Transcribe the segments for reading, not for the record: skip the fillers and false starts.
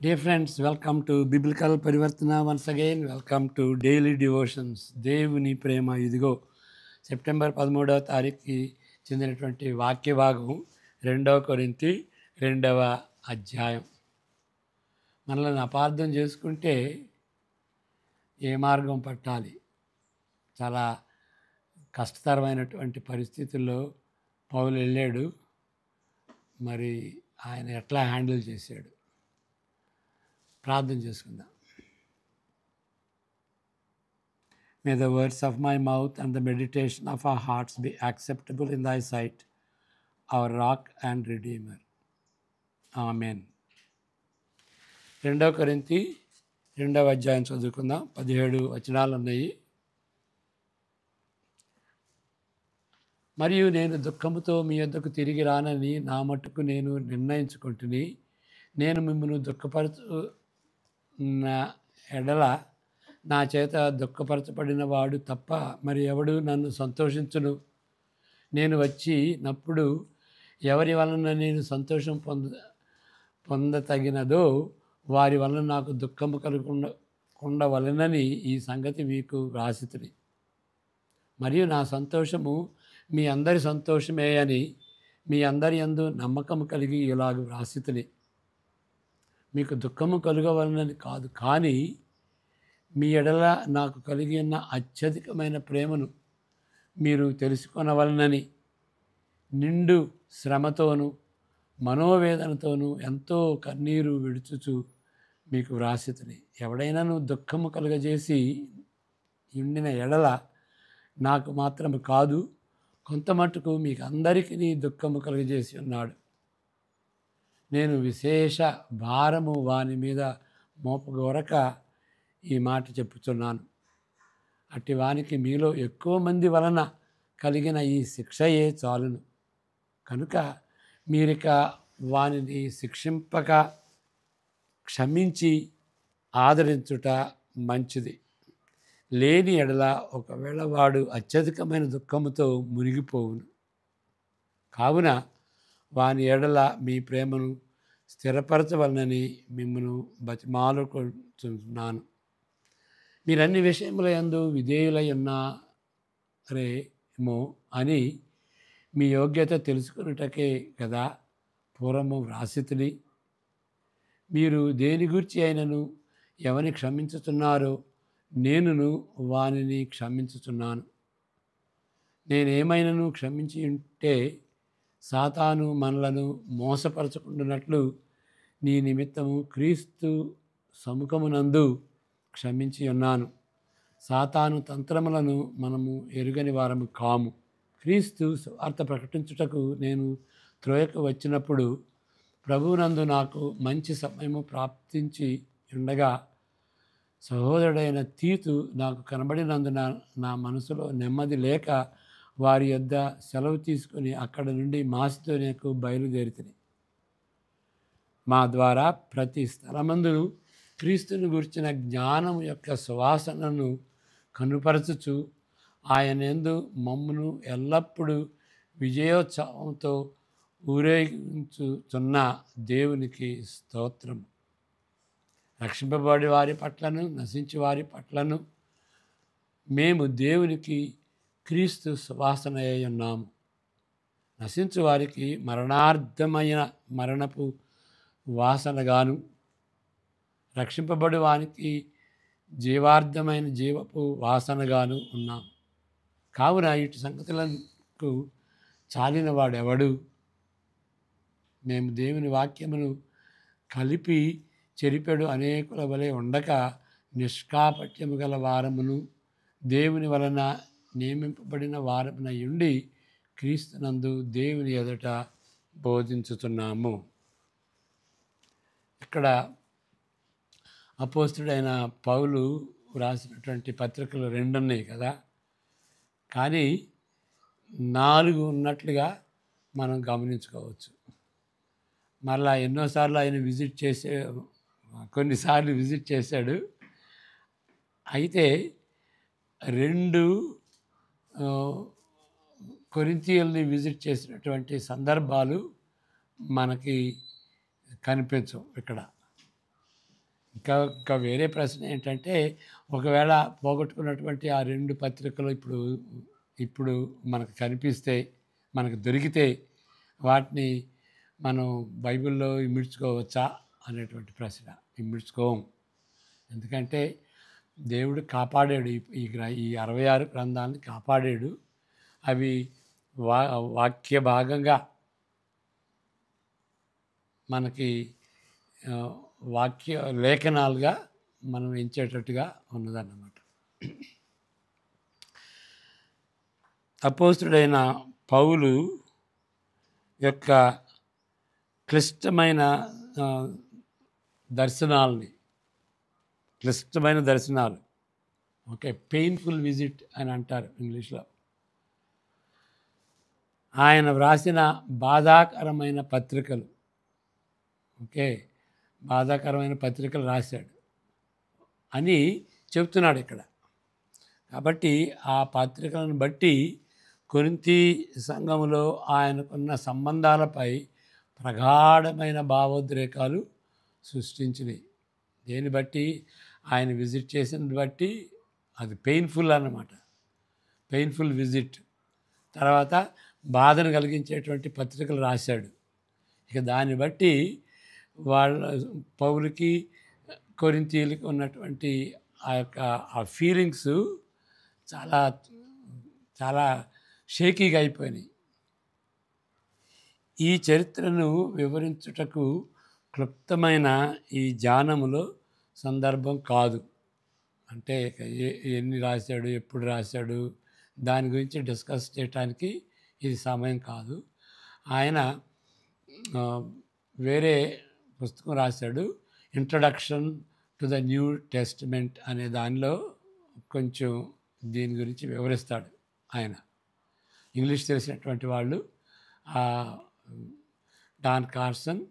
Dear friends, welcome to Biblical Parivartana once again. Welcome to Daily Devotions. దేవుని ప్రేమ ఇదిగో September 13వ తారీఖుకి చెందినటువంటి వాక్య భాగం 2 కొరింథీ 2వ అధ్యాయం. మనల్ని అపార్థం చేసుకుంటే ఏ మార్గం పట్టాలి? చాలా కష్టతరమైనటువంటి పరిస్థితుల్లో పౌలు వెళ్ళాడు. మరి ఆయన ఎట్లా హ్యాండిల్ చేశాడు? ప్రార్థన చేసుకుందాం. May the words of my mouth and the meditation of our hearts be acceptable in thy sight, our rock and redeemer. Amen. 2 కొరింథీ 2వ అధ్యాయం చదువుకుందాం. 17 వచనాలు ఉన్నాయి. మరియు నేను దుఃఖముతో మీ యొద్దకు తిరిగి రానని నా మట్టుకు నేను నిర్ణయించుకుంటుని, నేను మిమ్మల్ని దుఃఖపరచున్న ఎడల నా చేత దుఃఖపరచబడిన వాడు తప్ప మరి ఎవడు నన్ను సంతోషించును. నేను వచ్చినప్పుడు ఎవరి వలన నేను సంతోషం పొందతగినదో వారి వలన నాకు దుఃఖము కలగకుండవలెనని ఈ సంగతి మీకు వ్రాసితిని. మరియు నా సంతోషము మీ అందరి సంతోషమే అని మీ అందరి యందు నమ్మకము కలిగి ఇలాగ వ్రాసితిని. మీకు దుఃఖము కలుగవలనని కాదు, కానీ మీ ఎడల నాకు కలిగి ఉన్న అత్యధికమైన ప్రేమను మీరు తెలుసుకొనవలనని నిండు శ్రమతోనూ మనోవేదనతోనూ ఎంతో కన్నీరు విడుచుచు మీకు వ్రాసితిని. ఎవడైనాను దుఃఖము కలుగజేసి ఉండిన ఎడల నాకు మాత్రము కాదు, కొంత మట్టుకు మీకు అందరికీ దుఃఖము కలుగజేసి ఉన్నాడు. నేను విశేష భారము వాని మీద మోపగోరక ఈ మాట చెప్పుచున్నాను. అట్టి వానికి మీలో ఎక్కువ మంది వలన కలిగిన ఈ శిక్షయే చాలును. కనుక మీరిక వానిని శిక్షింపక క్షమించి ఆదరించుట మంచిది. లేని ఎడల ఒకవేళ వాడు అత్యధికమైన దుఃఖముతో మునిగిపోవును. కావున వాని ఎడల మీ ప్రేమను స్థిరపరచవలనని మిమ్మల్ని బతిమాలుకుంటున్నాను. మీరన్ని విషయముల యందు విధేయులై ఉన్నారేమో అని మీ యోగ్యత తెలుసుకున్నటకే కదా పూర్వము వ్రాసితిని. మీరు దేని గురించి అయినను ఎవరిని క్షమించుతున్నారో నేనును వానిని క్షమించుచున్నాను. నేనేమైనను క్షమించి ఉంటే సాతాను మనలను మోసపరచుకుంటున్నట్లు నీ నిమిత్తము క్రీస్తు సముఖమునందు క్షమించి ఉన్నాను. సాతాను తంత్రములను మనము ఎరుగని వారము కాము. క్రీస్తు సువార్త ప్రకటించుటకు నేను త్రోయకు వచ్చినప్పుడు ప్రభువునందు నాకు మంచి సమయము ప్రాప్తించి ఉండగా సహోదరుడైన తీతు నాకు కనబడినందున నా మనసులో నెమ్మది లేక వారి యొద్ద సెలవు తీసుకుని అక్కడ నుండి మాసిదోనియకు బయలుదేరితిని. మా ద్వారా ప్రతి స్థలమందును క్రీస్తుని గురించిన జ్ఞానము యొక్క సువాసనను కనుపరచుచు ఆయన యందు మమ్మును ఎల్లప్పుడూ విజయోత్సవంతో ఊరేగించుచున్న దేవునికి స్తోత్రం. రక్షింపబడి వారి పట్లను నశించి వారి పట్లను మేము దేవునికి క్రీస్తు సువాసన అయి ఉన్నాము. నశించు వారికి మరణార్థమైన మరణపు వాసనగాను, రక్షింపబడి వానికి జీవార్థమైన జీవపు వాసనగాను ఉన్నాం. కావున ఇటు సంగతులకు చాలిన వాడెవడు? మేము దేవుని వాక్యమును కలిపి చెరిపెడు అనేకుల వలె ఉండక నిష్కాపట్యము గల వారమును దేవుని వలన నియమింపబడిన వారమున ఉండి క్రీస్తునందు దేవుని ఎదుట బోధించుతున్నాము. ఇక్కడ అపోస్తుడైన పౌలు వ్రాసినటువంటి పత్రికలు 2 ఉన్నాయి కదా, కానీ 4 ఉన్నట్లుగా మనం గమనించుకోవచ్చు. మళ్ళా ఎన్నోసార్లు ఆయన కొన్నిసార్లు విజిట్ చేశాడు. అయితే 2 కొరింథీయుల్ని విజిట్ చేసినటువంటి సందర్భాలు మనకి కనిపించవు ఇక్కడ. ఇంకా ఇంకా వేరే ప్రశ్న ఏంటంటే, ఒకవేళ పోగొట్టుకున్నటువంటి ఆ 2 పత్రికలు ఇప్పుడు ఇప్పుడు మనకు కనిపిస్తే, మనకు దొరికితే వాటిని మనం బైబిల్‌లో ఇమిడ్చుకోవచ్చా అనేటువంటి ప్రశ్న. ఇమిడ్చుకోం. ఎందుకంటే దేవుడు కాపాడాడు. ఈ 66 గ్రంథాలను కాపాడాడు. అవి వా వాక్య భాగంగా మనకి వాక్య లేఖనాలుగా మనం ఎంచేటట్టుగా ఉన్నదన్నమాట. అపోస్తుడైన పౌలు యొక్క క్లిష్టమైన దర్శనాలు, ఓకే, పెయిన్ఫుల్ విజిట్ అని అంటారు ఇంగ్లీష్లో. ఆయన వ్రాసిన బాధాకరమైన పత్రికలు, ఓకే, బాధాకరమైన పత్రికలు రాశాడు అని చెప్తున్నాడు ఇక్కడ. కాబట్టి ఆ పత్రికలను బట్టి కొరింథీ సంఘములో ఆయనకున్న సంబంధాలపై ప్రగాఢమైన భావోద్రేకాలు సృష్టించినాయి. దేన్ని బట్టి? ఆయన విజిట్ చేసినది బట్టి. అది పెయిన్ఫుల్ అన్నమాట, పెయిన్ఫుల్ విజిట్. తర్వాత బాధను కలిగించేటువంటి పత్రికలు రాశాడు. ఇక దాన్ని బట్టి వాళ్ళ పౌలుకి కొరింథీయులకి ఉన్నటువంటి ఆ ఫీలింగ్స్ చాలా చాలా షేకీగా అయిపోయినాయి. ఈ చరిత్రను వివరించుటకు క్లుప్తమైన ఈ ధ్యానములో సందర్భం కాదు. అంటే ఎన్ని రాశాడు, ఎప్పుడు రాశాడు, దాని గురించి డిస్కస్ చేయడానికి ఇది సమయం కాదు. ఆయన వేరే పుస్తకం రాశాడు, introduction to the new Testament అనే దానిలో కొంచెం దీని గురించి వివరిస్తాడు ఆయన. ఇంగ్లీష్ తెలిసినటువంటి వాళ్ళు Don Carson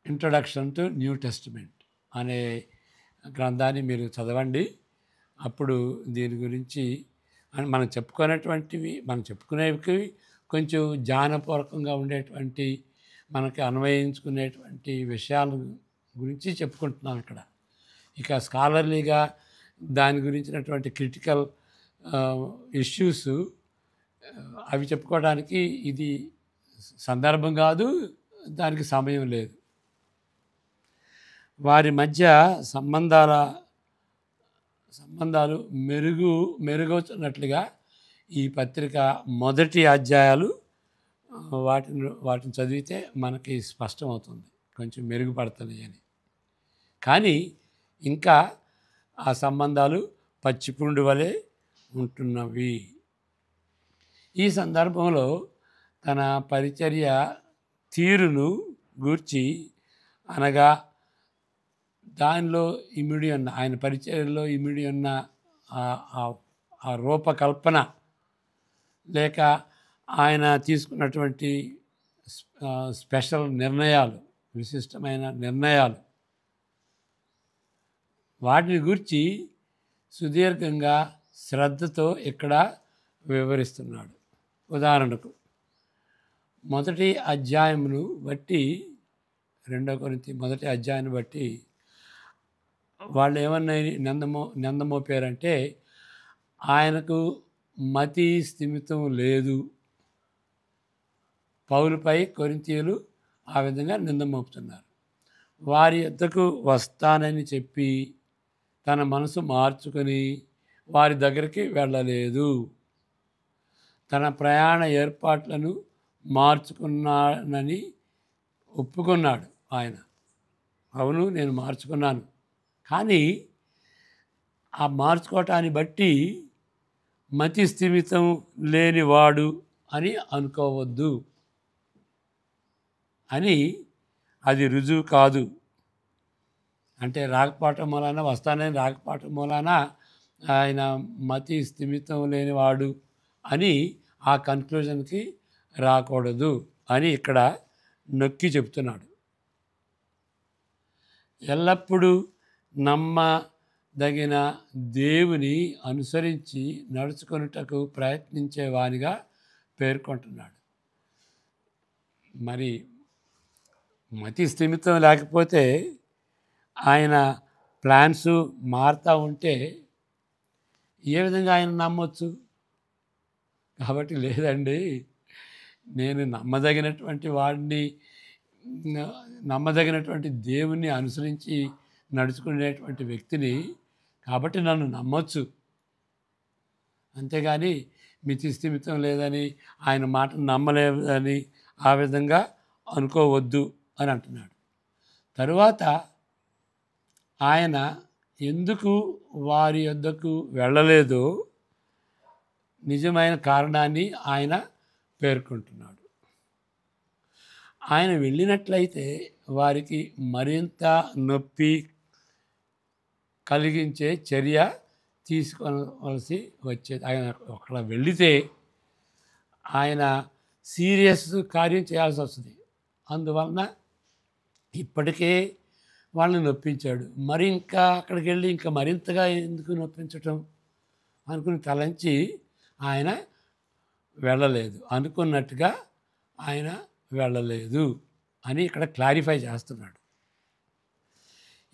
introduction to New Testament అనే గ్రంథాన్ని మీరు చదవండి. అప్పుడు దీని గురించి మనం చెప్పుకునేవి కొంచెం జ్ఞానపూర్వకంగా ఉండేటువంటి, మనకి అన్వయించుకునేటువంటి విషయాల గురించి చెప్పుకుంటున్నాం ఇక్కడ. ఇక స్కాలర్లీగా దాని గురించినటువంటి క్రిటికల్ ఇష్యూస్ అవి చెప్పుకోవడానికి ఇది సందర్భం కాదు, దానికి సమయం లేదు. వారి మధ్య సంబంధాలు మెరుగవుతున్నట్లుగా ఈ పత్రిక మొదటి అధ్యాయాలు వాటిని చదివితే మనకి స్పష్టమవుతుంది, కొంచెం మెరుగుపడుతున్నాయి అని. కానీ ఇంకా ఆ సంబంధాలు పచ్చిపుండు వలె ఉంటున్నవి. ఈ సందర్భంలో తన పరిచర్య తీరును గూర్చి, అనగా దానిలో ఇమిడి ఉన్న, ఆయన పరిచర్యలో ఇమిడి ఉన్న ఆ రూపకల్పన, లేక ఆయన తీసుకున్నటువంటి స్పెషల్ నిర్ణయాలు, విశిష్టమైన నిర్ణయాలు, వాటిని గురించి సుదీర్ఘంగా శ్రద్ధతో ఇక్కడ వివరిస్తున్నాడు. ఉదాహరణకు మొదటి అధ్యాయమును బట్టి, 2 కొరింథీ మొదటి అధ్యాయాన్ని బట్టి వాళ్ళు ఏమన్నా నిందమోపారంటే, ఆయనకు మతి స్థిమితం లేదు. పౌలుపై కొరింథీయులు ఆ విధంగా నిందమోపుతున్నారు. వారి యొద్దకు వస్తానని చెప్పి తన మనసు మార్చుకొని వారి దగ్గరికి వెళ్ళలేదు. తన ప్రయాణ ఏర్పాట్లను మార్చుకున్నానని ఒప్పుకున్నాడు ఆయన. అవును, నేను మార్చుకున్నాను, కానీ ఆ మార్చుకోవటాన్ని బట్టి మతి స్థిమితం లేనివాడు అని అనుకోవద్దు అని, అది రుజువు కాదు. అంటే రాకపోవటం మూలాన, వస్తానని రాకపోవటం మూలాన ఆయన మతి స్థిమితం లేనివాడు అని ఆ కన్క్లూజన్కి రాకూడదు అని ఇక్కడ నొక్కి చెప్తున్నాడు. ఎల్లప్పుడూ నమ్మదగిన దేవుని అనుసరించి నడుచుకొనుటకు ప్రయత్నించేవానిగా పేర్కొంటున్నాడు. మరి మతి స్థిమితం లేకపోతే ఆయన ప్లాన్స్ మారుతూ ఉంటే ఏ విధంగా ఆయన నమ్మొచ్చు? కాబట్టి లేదండి, నేను నమ్మదగినటువంటి వాడిని, నమ్మదగినటువంటి దేవుణ్ణి అనుసరించి నడుచుకునేటువంటి వ్యక్తిని, కాబట్టి నన్ను నమ్మొచ్చు. అంతేగాని మితి స్థిమితం లేదని, ఆయన మాట నమ్మలేదని ఆ విధంగా అనుకోవద్దు అని అంటున్నాడు. తరువాత ఆయన ఎందుకు వారి యొద్దకు వెళ్ళలేదో నిజమైన కారణాన్ని ఆయన పేర్కొంటున్నాడు. ఆయన వెళ్ళినట్లయితే వారికి మరింత నొప్పి కలిగించే చర్య తీసుకోవలసి వచ్చేది. ఆయన అక్కడ వెళితే ఆయన సీరియస్ కార్యం చేయాల్సి వస్తుంది. అందువలన ఇప్పటికే వాళ్ళని నొప్పించాడు, మరి ఇంకా అక్కడికి వెళ్ళి ఇంకా మరింతగా ఎందుకు నొప్పించటం అనుకుని తలంచి ఆయన వెళ్ళలేదు. అనుకున్నట్టుగా ఆయన వెళ్ళలేదు అని ఇక్కడ క్లారిఫై చేస్తున్నాడు.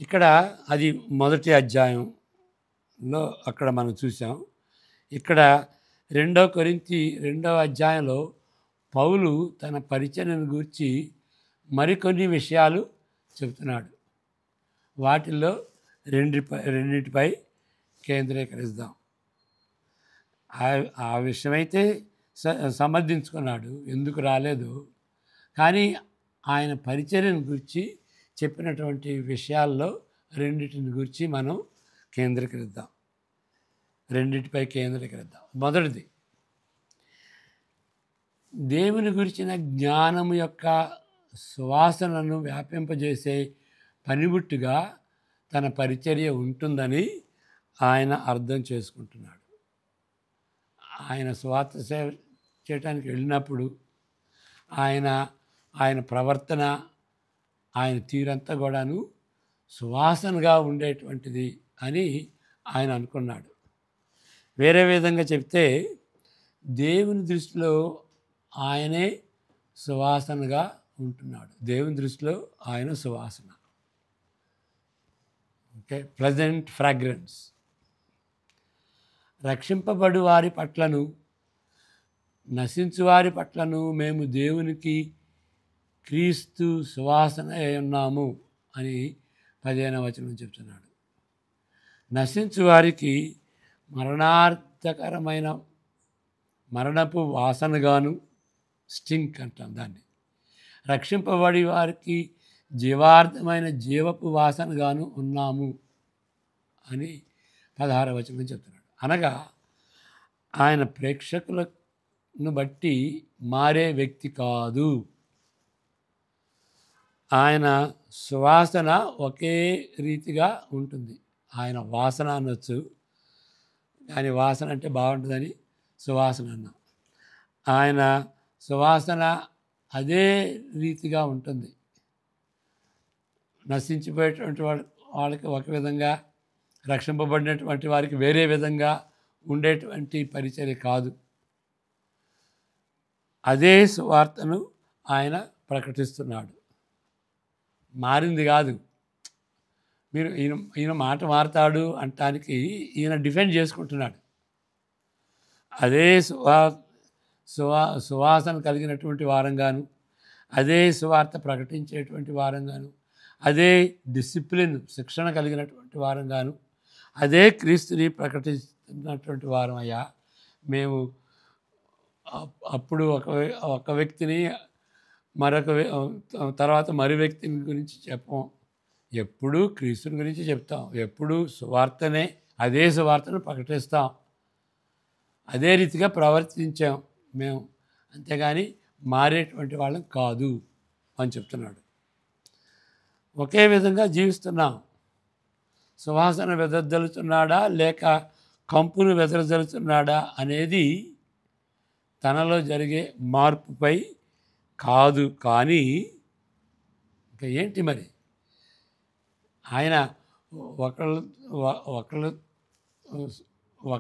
ఇక్కడ అది మొదటి అధ్యాయంలో అక్కడ మనం చూసాం. ఇక్కడ 2 కొరింథీ 2వ అధ్యాయంలో పౌలు తన పరిచర్యను గూర్చి మరికొన్ని విషయాలు చెబుతున్నాడు. వాటిల్లో రెండింటిపై కేంద్రీకరిద్దాం. ఆ విషయమైతే సమర్థించుకున్నాడు, ఎందుకు రాలేదు. కానీ ఆయన పరిచర్యను గురించి చెప్పినటువంటి విషయాల్లో రెండింటిని గురించి మనం కేంద్రీకరిద్దాం. రెండింటిపై కేంద్రీకరిద్దాం. మొదటిది, దేవుని గురించిన జ్ఞానము యొక్క సువాసనను వ్యాపింపజేసే పనిముట్టుగా తన పరిచర్య ఉంటుందని ఆయన అర్థం చేసుకుంటున్నాడు. ఆయన సువార్త సేవ చేయడానికి వెళ్ళినప్పుడు ఆయన ప్రవర్తన, ఆయన తీరంతా కూడాను సువాసనగా ఉండేటువంటిది అని ఆయన అనుకున్నాడు. వేరే విధంగా చెప్తే దేవుని దృష్టిలో ఆయనే సువాసనగా ఉంటున్నాడు. దేవుని దృష్టిలో ఆయన సువాసన, ఓకే, ప్లెజెంట్ ఫ్రాగ్రెన్స్. రక్షింపబడు వారి పట్లను, నశించు వారి పట్లను మేము దేవునికి క్రీస్తు సువాసన ఉన్నాము అని 15వ వచనం చెప్తున్నాడు. నశించు వారికి మరణార్థకరమైన మరణపు వాసనగాను, స్టింక్ అంటాం దాన్ని, రక్షింపబడి వారికి జీవార్థమైన జీవపు వాసనగాను ఉన్నాము అని 16వ వచనం చెప్తున్నాడు. అనగా ఆయన ప్రేక్షకులను బట్టి మారే వ్యక్తి కాదు. ఆయన సువాసన ఒకే రీతిగా ఉంటుంది. ఆయన వాసన అనొచ్చు, కానీ వాసన అంటే బాగుంటుందని సువాసన అన్నాం. ఆయన సువాసన అదే రీతిగా ఉంటుంది. నశించిపోయేటువంటి వాళ్ళకి ఒక విధంగా, రక్షింపబడినటువంటి వారికి వేరే విధంగా ఉండేటువంటి పరిచర్య కాదు. అదే సువార్తను ఆయన ప్రకటిస్తున్నాడు. మారింది కాదు. మీరు ఈయన మాట మారుతాడు అంటానికి ఈయన డిఫెండ్ చేసుకుంటున్నాడు. అదే సువాసన కలిగినటువంటి వారంగాను, అదే సువార్త ప్రకటించేటువంటి వారంగాను, అదే డిసిప్లిన్ శిక్షణ కలిగినటువంటి వారంగాను, అదే క్రీస్తుని ప్రకటిస్తున్నటువంటి వారం అయ్యా. మేము అప్పుడు ఒక వ్యక్తిని, తర్వాత మరి వ్యక్తిని గురించి చెప్పం. ఎప్పుడూ క్రీస్తుని గురించి చెప్తాం, ఎప్పుడూ సువార్తనే, అదే సువార్తను ప్రకటిస్తాం, అదే రీతిగా ప్రవర్తించాం మేము, అంతేగాని మారేటువంటి వాళ్ళం కాదు అని చెప్తున్నాడు. ఒకే విధంగా జీవిస్తున్నాం. సువాసన వెదజల్లుతున్నాడా లేక కంపును వెదజల్లుతున్నాడా అనేది తనలో జరిగే మార్పుపై కాదు. కానీ ఇంకా ఏంటి మరి, ఆయన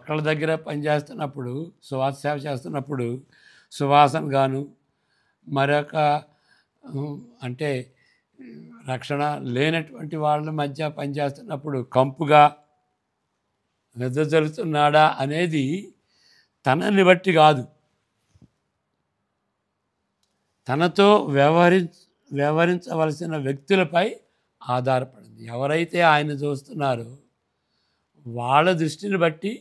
ఒకళ్ళ దగ్గర పనిచేస్తున్నప్పుడు, సువాస సేవ చేస్తున్నప్పుడు సువాసన గాను, మరొక అంటే రక్షణ లేనటువంటి వాళ్ళ మధ్య పనిచేస్తున్నప్పుడు కంపుగా వెదజల్లుతున్నాడా అనేది తనని బట్టి కాదు, తనతో వ్యవహరించవలసిన వ్యక్తులపై ఆధారపడింది. ఎవరైతే ఆయన చూస్తున్నారో వాళ్ళ దృష్టిని బట్టి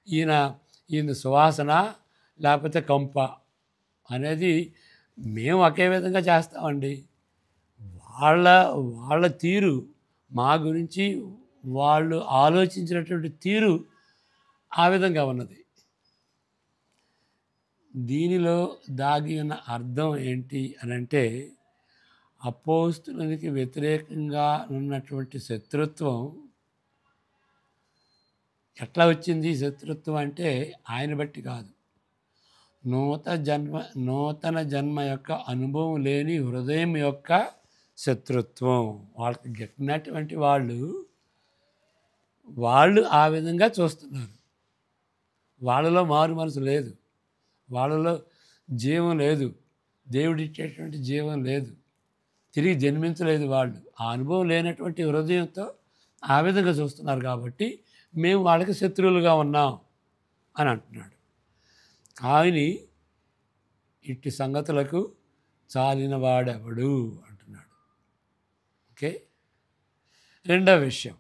ఈయన ఈయన సువాసన లేకపోతే కంప అనేది మేము ఒకే విధంగా చేస్తామండి. వాళ్ళ వాళ్ళ తీరు, మా గురించి వాళ్ళు ఆలోచించినటువంటి తీరు ఆ విధంగా ఉన్నది. దీనిలో దాగి ఉన్న అర్థం ఏంటి అని అంటే, అపోస్తులకి వ్యతిరేకంగా ఉన్నటువంటి శత్రుత్వం ఎట్లా వచ్చింది? శత్రుత్వం అంటే ఆయన బట్టి కాదు, నూతన జన్మ యొక్క అనుభవం లేని హృదయం యొక్క శత్రుత్వం. వాళ్ళకి గట్టినటువంటి వాళ్ళు ఆ విధంగా చూస్తున్నారు. వాళ్ళలో మారు మనసు లేదు, వాళ్ళలో జీవం లేదు, దేవుడిచ్చేటువంటి జీవం లేదు, తిరిగి జన్మించలేదు. వాళ్ళు ఆ అనుభవం లేనటువంటి హృదయంతో ఆ విధంగా చూస్తున్నారు. కాబట్టి మేము వాళ్ళకి శత్రువులుగా ఉన్నాం అని అంటున్నాడు. కానీ ఇట్టి సంగతులకు చాలిన వాడెవడు అంటున్నాడు. ఓకే. రెండవ విషయం,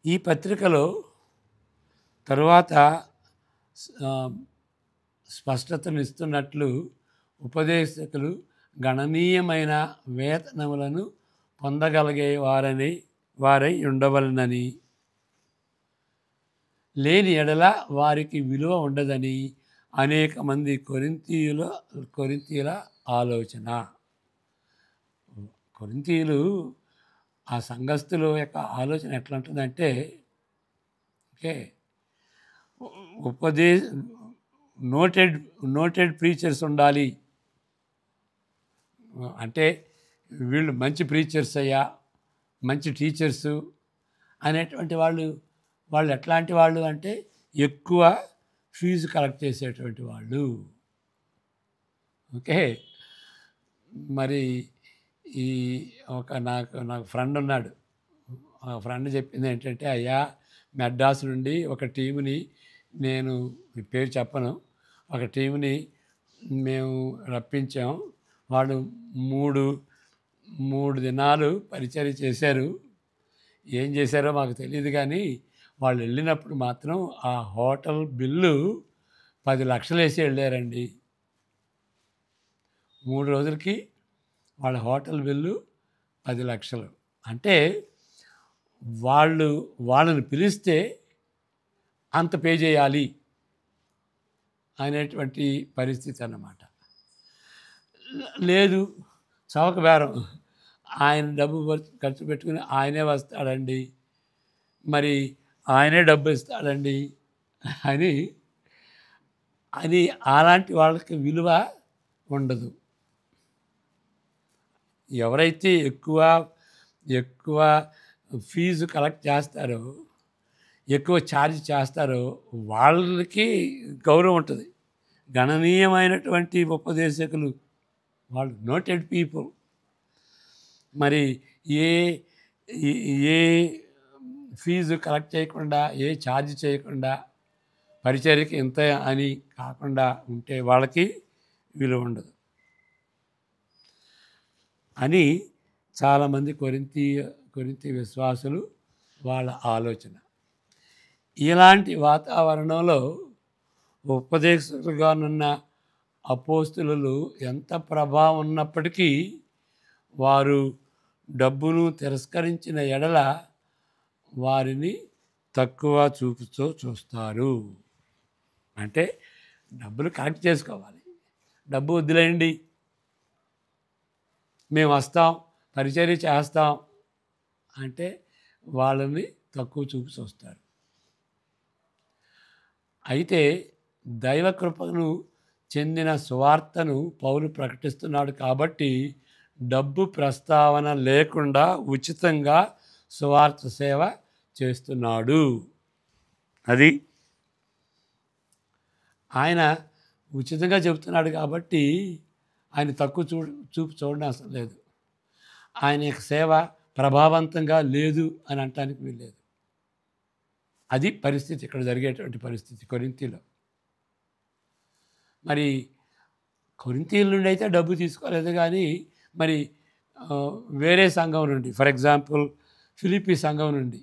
ఈ పత్రికలో తరువాత స్పష్టతను ఇస్తున్నట్లు ఉపదేశకులు గణనీయమైన వేతనములను పొందగలిగే వారై ఉండవలనని, లేని ఎడల వారికి విలువ ఉండదని అనేక మంది కొరింథీయుల ఆలోచన. కొరింథీయులు ఆ సంఘస్థుల యొక్క ఆలోచన ఎట్లా ఉంటుందంటే, ఓకే, నోటెడ్ ప్రీచర్స్ ఉండాలి అంటే, వీళ్ళు మంచి ప్రీచర్స్ అయ్యా, మంచి టీచర్సు అనేటువంటి వాళ్ళు ఎట్లాంటి వాళ్ళు అంటే ఎక్కువ ఫీజు కలెక్ట్ చేసేటువంటి వాళ్ళు. ఓకే. మరి నాకు ఫ్రెండ్ ఉన్నాడు. ఆ ఫ్రెండ్ చెప్పింది ఏంటంటే, అయ్యా మెడ్రాస్ నుండి ఒక టీముని, నేను పేరు చెప్పను, ఒక టీముని మేము రప్పించాం. వాళ్ళు మూడు దినాలు పరిచర్య చేశారు. ఏం చేశారో మాకు తెలియదు, కానీ వాళ్ళు వెళ్ళినప్పుడు మాత్రం ఆ హోటల్ బిల్లు 10 లక్షలు వేసి వెళ్ళారండి. 3 రోజులకి వాళ్ళ హోటల్ బిల్లు 10 లక్షలు. అంటే వాళ్ళని పిలిస్తే అంత పే చేయాలి అనేటువంటి పరిస్థితి అన్నమాట. లేదు, చౌక బేరం, ఆయన డబ్బు ఖర్చు పెట్టుకుని ఆయనే వస్తాడండి, మరి ఆయనే డబ్బు ఇస్తాడండి అని అలాంటి వాళ్ళకి విలువ ఉండదు. ఎవరైతే ఎక్కువ ఫీజు కలెక్ట్ చేస్తారో, ఎక్కువ ఛార్జ్ చేస్తారో వాళ్ళకి గౌరవం ఉంటుంది. గణనీయమైనటువంటి ఉపదేశకులు వాళ్ళు నోటెడ్ పీపుల్. మరి ఏ ఫీజు కలెక్ట్ చేయకుండా, ఏ ఛార్జ్ చేయకుండా పరిచర్యకి ఇంత అని కాకుండా ఉంటే వాళ్ళకి విలువ ఉండదు అని చాలామంది కొరింథీ విశ్వాసులు వాళ్ళ ఆలోచన. ఇలాంటి వాతావరణంలో ఉపదేశకులుగానున్న అపోస్తులు ఎంత ప్రభావం ఉన్నప్పటికీ వారు డబ్బును తిరస్కరించిన ఎడల వారిని తక్కువ చూపుతో చూస్తారు. అంటే డబ్బులు కలెక్ట్ చేసుకోవాలి, డబ్బు వదిలేయండి, మేము వస్తాం, పరిచర్య చేస్తాం అంటే వాళ్ళని తక్కువ చూపు చూస్తారు. అయితే దైవ కృపను చెందిన సువార్తను పౌలు ప్రకటిస్తున్నాడు కాబట్టి డబ్బు ప్రస్తావన లేకుండా ఉచితంగా సువార్త సేవ చేస్తున్నాడు. అది ఆయన ఉచితంగా చెబుతున్నాడు కాబట్టి ఆయన తక్కువ చూపు చూడడం అసలు లేదు. ఆయన యొక్క సేవ ప్రభావవంతంగా లేదు అని అనటానికి వీల్లేదు. అది పరిస్థితి, ఇక్కడ జరిగేటువంటి పరిస్థితి కొరింథీలో. మరి కొరింథీల నుండి అయితే డబ్బు తీసుకోలేదు, కానీ మరి వేరే సంఘం నుండి, ఫర్ ఎగ్జాంపుల్ ఫిలిప్పీ సంఘం నుండి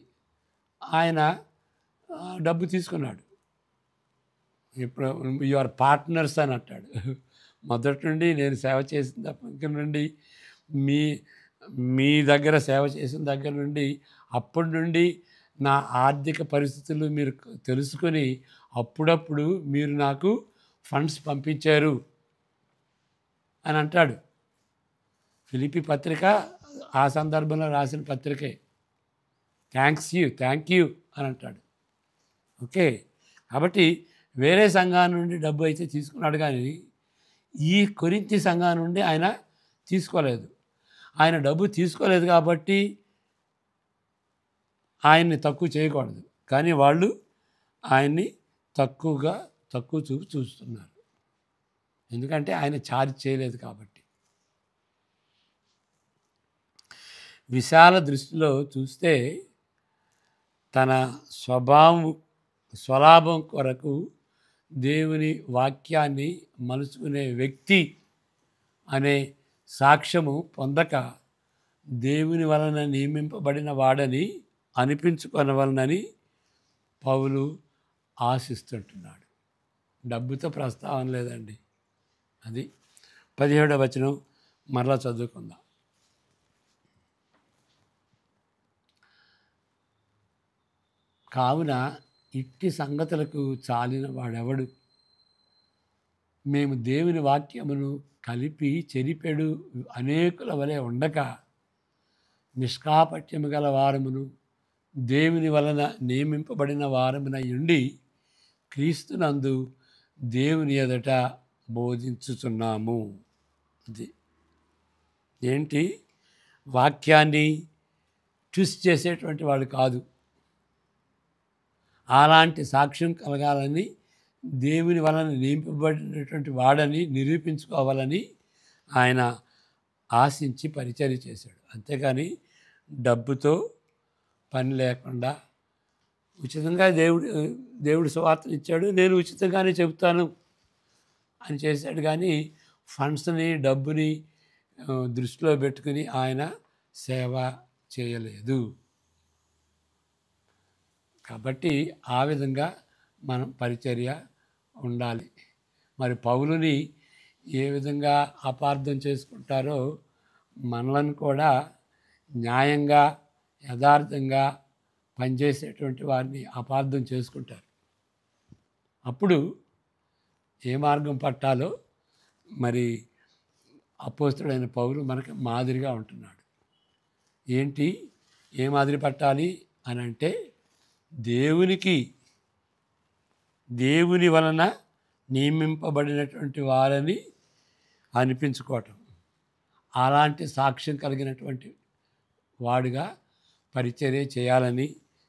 ఆయన డబ్బు తీసుకున్నాడు. ఇప్పుడు యు ఆర్ పార్ట్నర్స్ అని అంటాడు. మొదటి నుండి నేను సేవ చేసిన దగ్గర నుండి, మీ మీ దగ్గర సేవ చేసిన దగ్గర నుండి, అప్పటి నుండి నా ఆర్థిక పరిస్థితులు మీరు తెలుసుకొని అప్పుడప్పుడు మీరు నాకు ఫండ్స్ పంపించారు అని అంటాడు. ఫిలిప్పీ పత్రిక ఆ సందర్భంలో రాసిన పత్రికే. థ్యాంక్ యూ అని అంటాడు. ఓకే, కాబట్టి వేరే సంఘం నుండి డబ్బు అయితే తీసుకున్నాడు, కానీ ఈ కొరింథీ సంఘం నుండి ఆయన తీసుకోలేదు. ఆయన డబ్బు తీసుకోలేదు కాబట్టి ఆయన్ని తక్కువ చేయకూడదు, కానీ వాళ్ళు ఆయన్ని తక్కువ చూపు చూస్తున్నారు. ఎందుకంటే ఆయన ఛార్జ్ చేయలేదు కాబట్టి. విశాల దృష్టిలో చూస్తే తన స్వలాభం కొరకు దేవుని వాక్యాన్ని మలుచుకునే వ్యక్తి అనే సాక్ష్యము పొందక దేవుని వలన నియమింపబడిన వాడని అనిపించుకొనవలనని పౌలు ఆశిస్తుంటున్నాడు. డబ్బుతో ప్రస్తావన లేదండి. అది 17వ వచనం మరలా చదువుకుందాం. కావున ఇట్టి సంగతులకు చాలిన వాడెవడు? మేము దేవుని వాక్యమును కలిపి చెరిపెడు అనేకుల వలె ఉండక నిష్కాపట్యము గల వారమును దేవుని వలన నియమింపబడిన వారమునై ఉండి క్రీస్తునందు దేవుని ఎదుట బోధించుచున్నాము. అది ఏంటి? వాక్యాన్ని ట్విస్ట్ చేసేటువంటి వాడు కాదు. అలాంటి సాక్ష్యం కలగాలని, దేవుని వలన నింపబడినటువంటి వాడని నిరూపించుకోవాలని ఆయన ఆశించి పరిచర్య చేశాడు. అంతేకాని డబ్బుతో పని లేకుండా ఉచితంగా దేవుడు సువార్తను ఇచ్చాడు, నేను ఉచితంగానే చెబుతాను అని చేశాడు. కానీ ఫండ్స్ని, డబ్బుని దృష్టిలో పెట్టుకుని ఆయన సేవ చేయలేదు. కాబట్టి ఆ విధంగా మనం పరిచర్య ఉండాలి. మరి పౌలుని ఏ విధంగా అపార్థం చేసుకుంటారో మనలను కూడా న్యాయంగా, యథార్థంగా పనిచేసేటువంటి వారిని అపార్థం చేసుకుంటారు. అప్పుడు ఏ మార్గం పట్టాలో మరి అపోస్తలుడైన పౌలు మనకు మాదిరిగా ఉంటున్నాడు. ఏంటి, ఏ మాదిరి పట్టాలి అని అంటే, దేవుని వలన నియమింపబడినటువంటి వారని అనిపించుకోవటం, అలాంటి సాక్ష్యం కలిగినటువంటి వాడుగా పరిచర్య చేయాలని,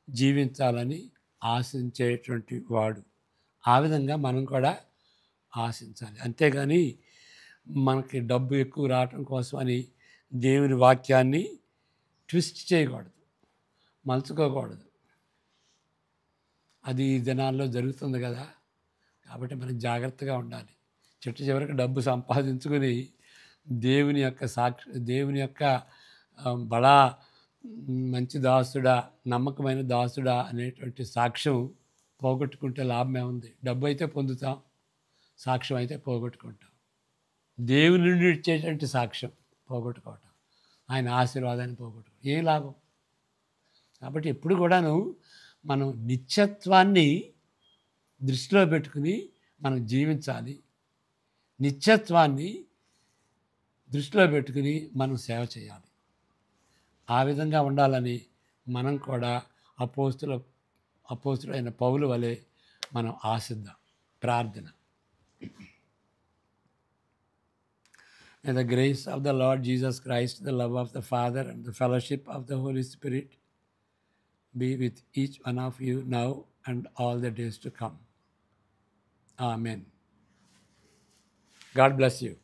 జీవించాలని ఆశించేటువంటి వాడు. ఆ విధంగా మనం కూడా ఆశించాలి. అంతేగాని మనకి డబ్బు ఎక్కువ రావటం కోసమని దేవుని వాక్యాన్ని ట్విస్ట్ చేయకూడదు, మలుచుకోకూడదు. అది ఈ దినాల్లో జరుగుతుంది కదా. కాబట్టి మనం జాగ్రత్తగా ఉండాలి. చిట్ట చివరికి డబ్బు సంపాదించుకొని దేవుని యొక్క బడా మంచి దాసుడా, నమ్మకమైన దాసుడా అనేటువంటి సాక్ష్యం పోగొట్టుకుంటే లాభమే ఉంది. డబ్బు అయితే పొందుతాం, సాక్ష్యం అయితే పోగొట్టుకుంటాం. దేవుని నుండి ఇచ్చేటువంటి సాక్ష్యం పోగొట్టుకోవటం, ఆయన ఆశీర్వాదాన్ని పోగొట్టుకోవటం ఏం లాభం? కాబట్టి ఎప్పుడు కూడాను మనం నిత్యత్వాన్ని దృష్టిలో పెట్టుకుని మనం జీవించాలి. నిత్యత్వాన్ని దృష్టిలో పెట్టుకుని మనం సేవ చేయాలి. ఆ విధంగా ఉండాలని మనం కూడా అపోస్తులైన పౌలు వలె మనం ఆశిద్దాం. ప్రార్థన. May the grace of the Lord Jesus Christ, the love of the Father, and the fellowship of the Holy Spirit be with each one of you now and all the days to come. Amen. God bless you.